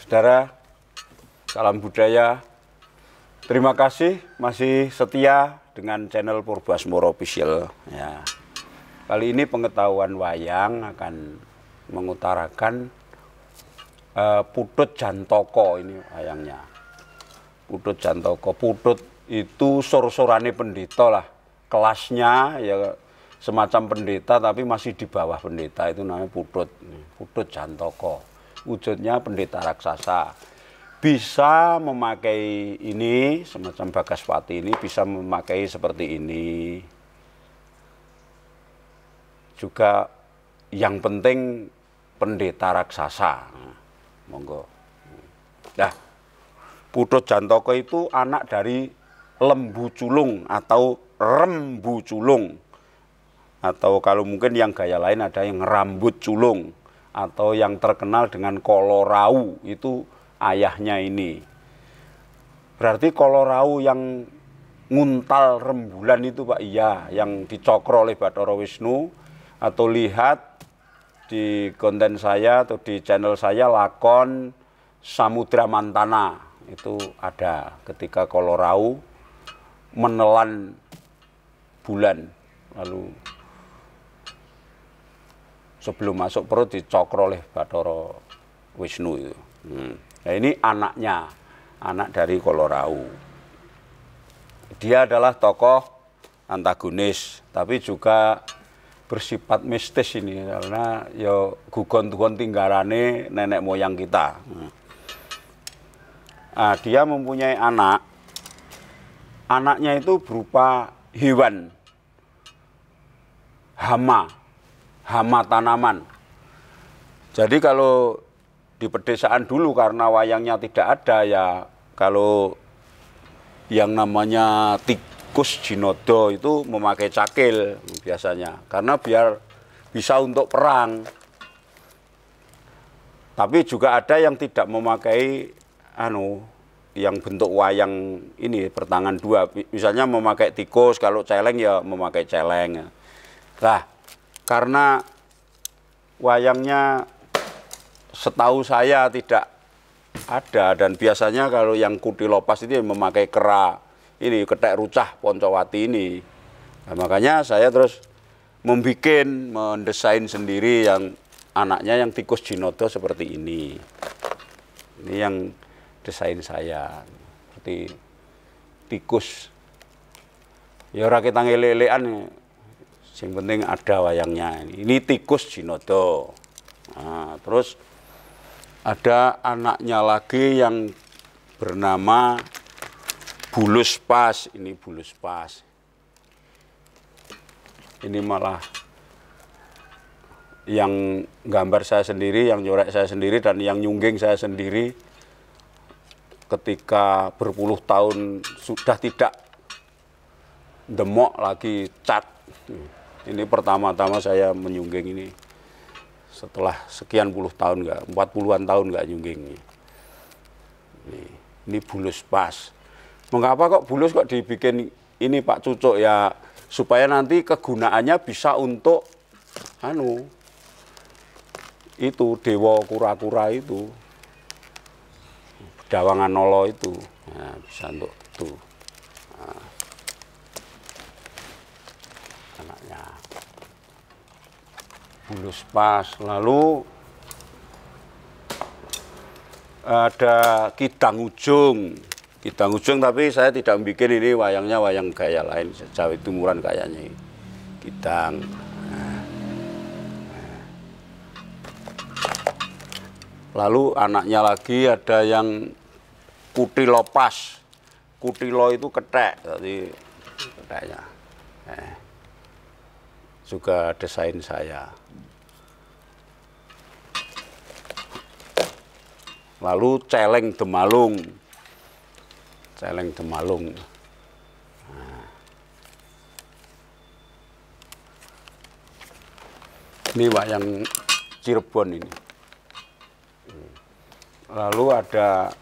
Saudara, salam budaya. Terima kasih masih setia dengan channel Purbasmoro Official. Ya. Kali ini pengetahuan wayang akan mengutarakan Putut Jantoko ini wayangnya. Putut Jantoko. Putut itu sor-sorane pendeta lah. Kelasnya ya semacam pendeta tapi masih di bawah pendeta, itu namanya Putut. Putut Jantoko. Wujudnya pendeta raksasa. Bisa memakai ini, semacam Bagaspati ini, bisa memakai seperti ini. Juga yang penting pendeta raksasa. Monggo. Nah, Putut Jantoko itu anak dari Lembu Culung atau Rembu Culung. Atau kalau mungkin yang gaya lain ada yang Rambut Culung. Atau yang terkenal dengan Kolorau, itu ayahnya ini. Berarti Kolorau yang nguntal rembulan itu Pak, iya, yang dicokro oleh Bathara Wisnu. Atau lihat di konten saya atau di channel saya lakon Samudra Mantana, itu ada ketika Kolorau menelan bulan, lalu sebelum masuk perut dicokro oleh Bathara Wisnu itu. Nah, ini anaknya, anak dari Kolorau. Dia adalah tokoh antagonis, tapi juga bersifat mistis ini karena ya gugon-gugon tinggalane nenek moyang kita. Nah, dia mempunyai anak. Anaknya itu berupa hewan, hama tanaman. Jadi kalau di pedesaan dulu karena wayangnya tidak ada ya, kalau yang namanya tikus jinodo itu memakai cakil biasanya karena biar bisa untuk perang. Tapi juga ada yang tidak memakai yang bentuk wayang ini bertangan dua, misalnya memakai tikus, kalau celeng ya memakai celeng. Nah, karena wayangnya setahu saya tidak ada, dan biasanya kalau yang Kutilopas itu memakai kera ini, ketek rucah Poncowati ini. Nah, makanya saya terus mendesain sendiri yang anaknya yang tikus jinodo seperti ini. Ini yang desain saya, seperti tikus. Ya ora kita ngelelekan, yang penting ada wayangnya. Ini tikus jinodo. Nah, terus ada anaknya lagi yang bernama Bulus Pas. Ini Bulus Pas. Ini malah yang gambar saya sendiri, yang nyorek saya sendiri, dan yang nyungging saya sendiri. Ketika berpuluh tahun sudah tidak demok lagi cat. Ini pertama-tama saya menyungging ini. Setelah sekian puluh tahun, 40-an tahun nggak nyungging. Ini Bulus Pas. Mengapa kok bulus kok dibikin ini Pak Cucuk ya, supaya nanti kegunaannya bisa untuk itu dewa kura-kura itu, Dawangan Nolo itu. Nah, bisa untuk itu. Nah, anaknya Bulus Pas. Lalu ada Kidang Ujung. Kidang Ujung, tapi saya tidak bikin ini wayangnya wayang gaya lain, Jawa Timuran kayaknya. Kidang. Lalu anaknya lagi ada yang Kutilopas. Kutilo itu ketek, jadi keteknya. Juga desain saya. Lalu Celeng Demalung. Celeng Demalung. Nah. Ini wayang Cirebon ini. Lalu ada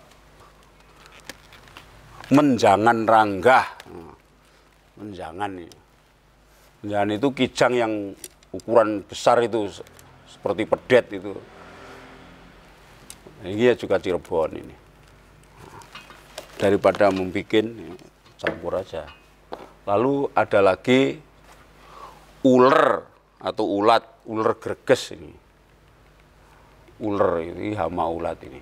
Menjangan Ranggah. Menjangan ini. Menjangan itu kijang yang ukuran besar itu, seperti pedet itu. Ini ya juga Cirebon ini. Daripada membuat, campur aja. Lalu ada lagi uler atau ulat, uler greges ini. Uler ini hama ulat ini.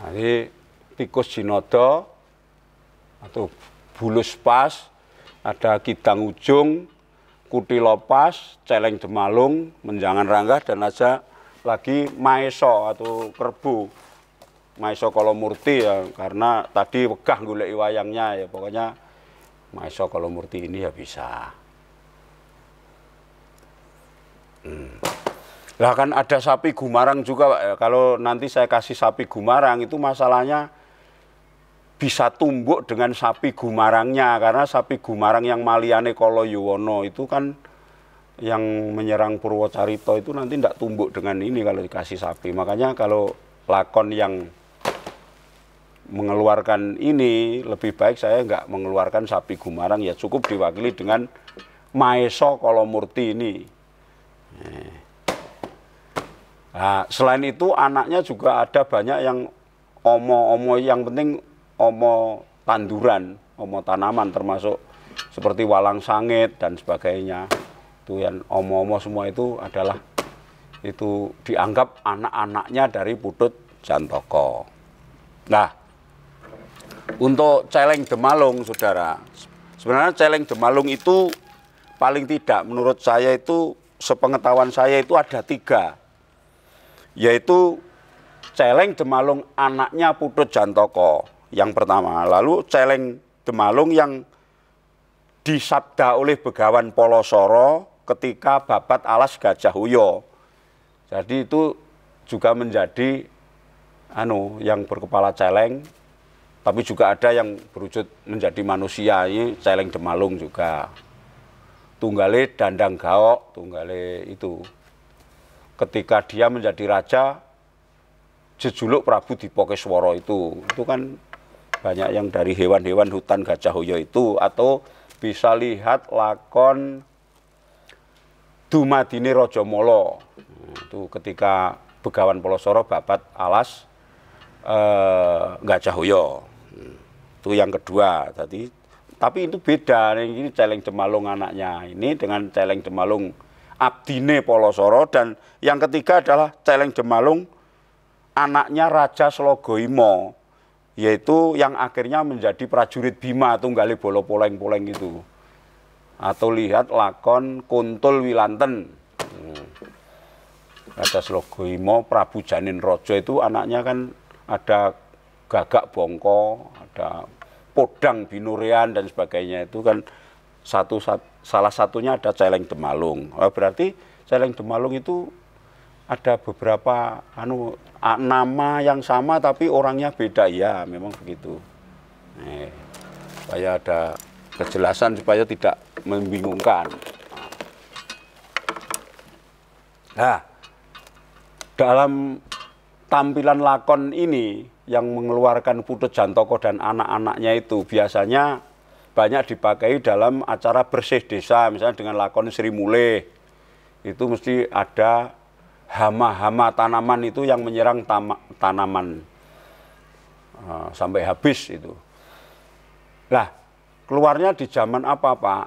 Nah, ini tikus jinodo atau bulus pas, ada kidang ujung, kutilopas, celeng demalung, menjangan rangga, dan ada lagi maeso atau kerbu. Maeso kolomurti ya, karena tadi wegah golek wayangnya ya, pokoknya maeso kolomurti ini ya bisa. Lah kan ada sapi gumarang juga Pak ya. Kalau nanti saya kasih sapi gumarang itu masalahnya bisa tumbuk dengan sapi gumarangnya, karena sapi gumarang yang maliane Kolo Yuwono itu kan yang menyerang Purwocarito itu nanti tidak tumbuk dengan ini kalau dikasih sapi. Makanya kalau lakon yang mengeluarkan ini lebih baik saya nggak mengeluarkan sapi gumarang, ya cukup diwakili dengan maeso kolomurti ini. Nah, selain itu anaknya juga ada banyak yang omo-omo, yang penting omo tanduran, omo tanaman, termasuk seperti walang sangit dan sebagainya. Itu yang omo-omo semua itu adalah itu dianggap anak-anaknya dari Putut Jantoko. Nah, untuk celeng demalung, saudara, sebenarnya celeng demalung itu paling tidak menurut saya itu, sepengetahuan saya itu ada 3. Yaitu celeng demalung anaknya Putut Jantoko yang pertama, lalu celeng demalung yang disabda oleh Begawan Polosoro ketika babat alas Gajah Huyo. Jadi itu juga menjadi yang berkepala celeng, tapi juga ada yang berwujud menjadi manusia, ini celeng demalung juga. Tunggale Dandang Gaok, tunggale itu. Ketika dia menjadi raja, jejuluk Prabu Dipokesworo itu kan banyak yang dari hewan-hewan hutan Gajah Huyo itu, atau bisa lihat lakon Dumadine Rajamala. Itu ketika Begawan Polosoro babat alas Gajah Huyo. Itu yang kedua tadi. Tapi itu beda, ini celeng demalung anaknya ini dengan celeng demalung abdine Polosoro, dan yang ketiga adalah celeng demalung anaknya Raja Slogoimo, yaitu yang akhirnya menjadi prajurit Bima, tunggale bolo poleng-poleng itu. Atau lihat lakon Kuntul Wilanten. Raja Slogoimo, Prabu Janin Rojo itu anaknya kan ada Gagak Bongko, ada Podang Binurian dan sebagainya, itu kan salah satunya ada celeng demalung. Berarti celeng demalung itu ada beberapa nama yang sama tapi orangnya beda, ya memang begitu. Supaya ada kejelasan, supaya tidak membingungkan. Nah, dalam tampilan lakon ini yang mengeluarkan Putut Jantoko dan anak-anaknya itu biasanya banyak dipakai dalam acara bersih desa, misalnya dengan lakon Sri Mulih. Itu mesti ada hama-hama tanaman itu yang menyerang tanaman sampai habis itu. Lah, keluarnya di zaman apa Pak?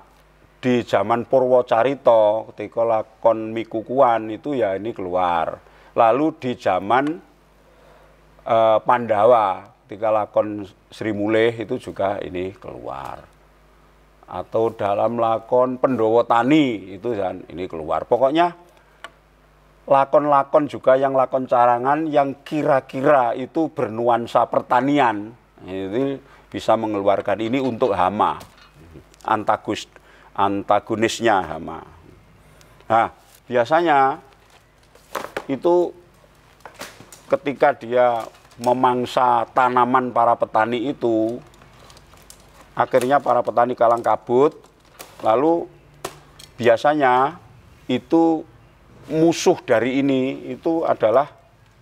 Di zaman Purwocarito, ketika lakon Mikukuan itu ya ini keluar. Lalu di zaman Pandawa, ketika lakon Sri Mulih itu juga ini keluar. Atau dalam lakon Pendowo Tani itu kan ini keluar. Pokoknya lakon-lakon juga yang lakon carangan yang kira-kira itu bernuansa pertanian, itu bisa mengeluarkan ini untuk hama, antagonisnya hama. Nah, biasanya itu ketika dia memangsa tanaman para petani itu, akhirnya para petani kalang kabut, lalu biasanya itu musuh dari ini itu adalah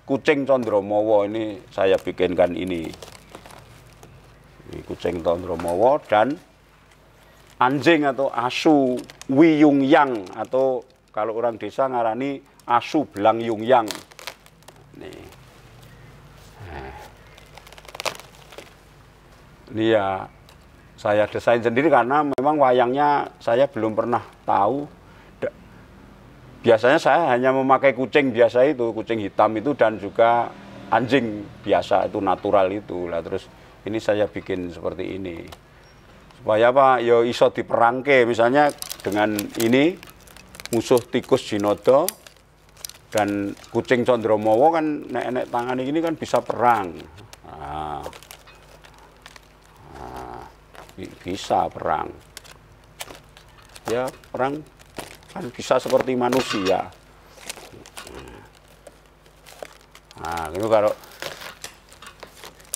kucing Condromowo. Ini saya bikinkan ini kucing Condromowo, dan anjing atau asu wiyung yang, atau kalau orang desa ngarani asu belang yung yang. Nih. Ini ya saya desain sendiri karena memang wayangnya saya belum pernah tahu. Biasanya saya hanya memakai kucing biasa itu, kucing hitam itu, dan juga anjing biasa itu natural itu. Lah terus ini saya bikin seperti ini. Supaya apa? Ya iso diperangke, misalnya dengan ini musuh tikus Jinodo dan kucing Condromowo kan nek tangan ini kan bisa perang. Bisa perang. Ya, perang kan bisa seperti manusia. Nah, itu kalau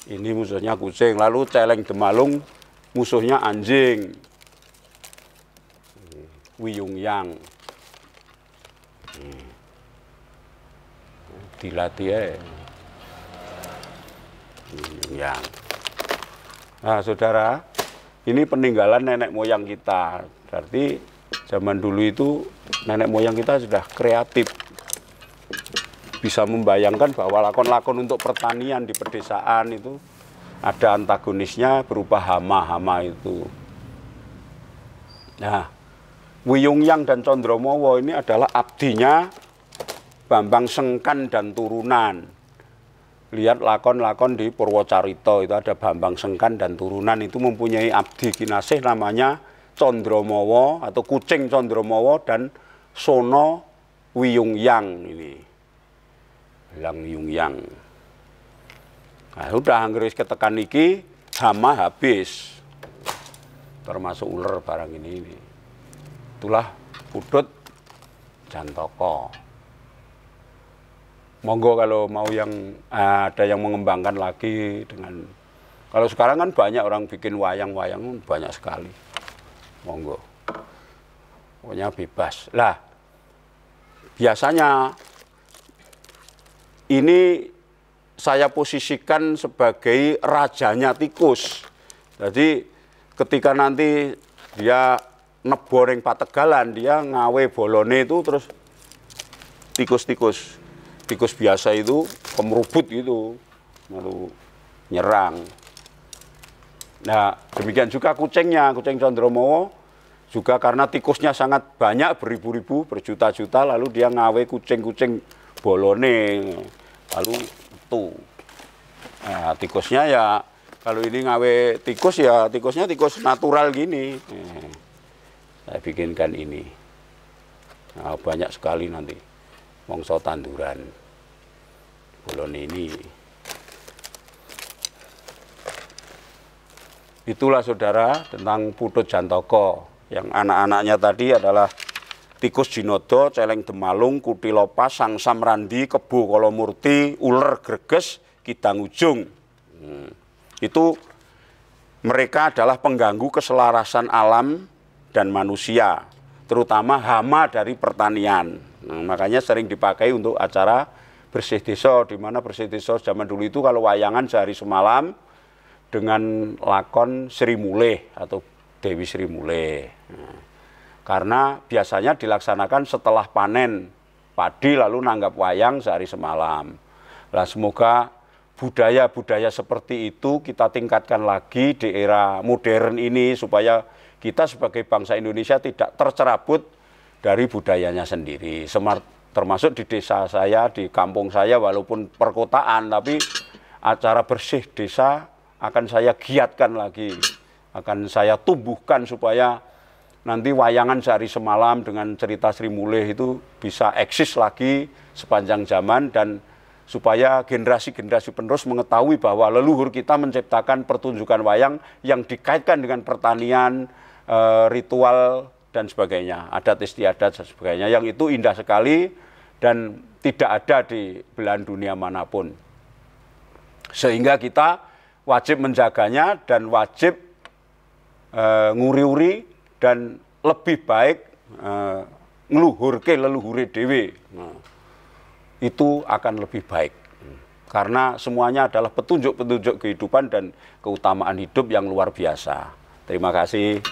ini musuhnya kucing, lalu celeng Demalung musuhnya anjing. Wiyung yang. Dilatih ya. Wiyung yang. Nah, saudara, ini peninggalan nenek moyang kita. Berarti zaman dulu itu nenek moyang kita sudah kreatif. Bisa membayangkan bahwa lakon-lakon untuk pertanian di pedesaan itu ada antagonisnya berupa hama-hama itu. Nah, Wiyung Yang dan Condromowo ini adalah abdinya Bambang Sengkan dan turunan. Lihat lakon-lakon di Purwocarito itu ada Bambang Sengkan dan turunan itu mempunyai abdi kinasih namanya Condromowo atau kucing Condromowo dan Sono Wiyung Yang ini. Belang Wiyung Yang. Nah, udah anggris ketekan iki hama habis. Termasuk ular barang ini. Itulah Putut Jantoko. Monggo kalau mau yang ada yang mengembangkan lagi dengan, kalau sekarang kan banyak orang bikin wayang-wayang banyak sekali. Monggo. Pokoknya bebas. Lah, biasanya ini saya posisikan sebagai rajanya tikus. Jadi ketika nanti dia neboreng pategalan, dia ngawe bolone itu terus tikus-tikus. Tikus biasa itu pemerubut gitu, lalu nyerang. Nah, demikian juga kucingnya, kucing Condromowo juga karena tikusnya sangat banyak, beribu-ribu, berjuta-juta, lalu dia ngawe kucing-kucing bolone, lalu itu. Nah, tikusnya ya, kalau ini ngawe tikus ya, tikusnya tikus natural gini. Saya bikinkan ini. Nah, banyak sekali nanti. Mongso tanduran bolon ini. Itulah saudara tentang Putut Jantoko. Yang anak-anaknya tadi adalah tikus Jinodo, celeng Demalung, Kutilopas, Sang Samrandi, Kebo Kolomurti, uler greges, kidang ujung. Itu mereka adalah pengganggu keselarasan alam dan manusia, terutama hama dari pertanian. Nah, makanya sering dipakai untuk acara bersih desa, di mana bersih desa zaman dulu itu kalau wayangan sehari semalam dengan lakon Sri Mulih atau Dewi Sri Mulih. Nah, karena biasanya dilaksanakan setelah panen padi lalu nanggap wayang sehari semalam. Nah, semoga budaya-budaya seperti itu kita tingkatkan lagi di era modern ini supaya kita sebagai bangsa Indonesia tidak tercerabut dari budayanya sendiri. Termasuk di desa saya, di kampung saya, walaupun perkotaan, tapi acara bersih desa akan saya giatkan lagi, akan saya tumbuhkan supaya nanti wayangan sehari semalam dengan cerita Sri Mulih itu bisa eksis lagi sepanjang zaman, dan supaya generasi-generasi penerus mengetahui bahwa leluhur kita menciptakan pertunjukan wayang yang dikaitkan dengan pertanian, ritual, dan sebagainya, adat istiadat dan sebagainya, yang itu indah sekali dan tidak ada di belahan dunia manapun. Sehingga kita wajib menjaganya dan wajib nguri-uri dan lebih baik ngeluhurke leluhure dhewe. Nah, itu akan lebih baik. Karena semuanya adalah petunjuk-petunjuk kehidupan dan keutamaan hidup yang luar biasa. Terima kasih.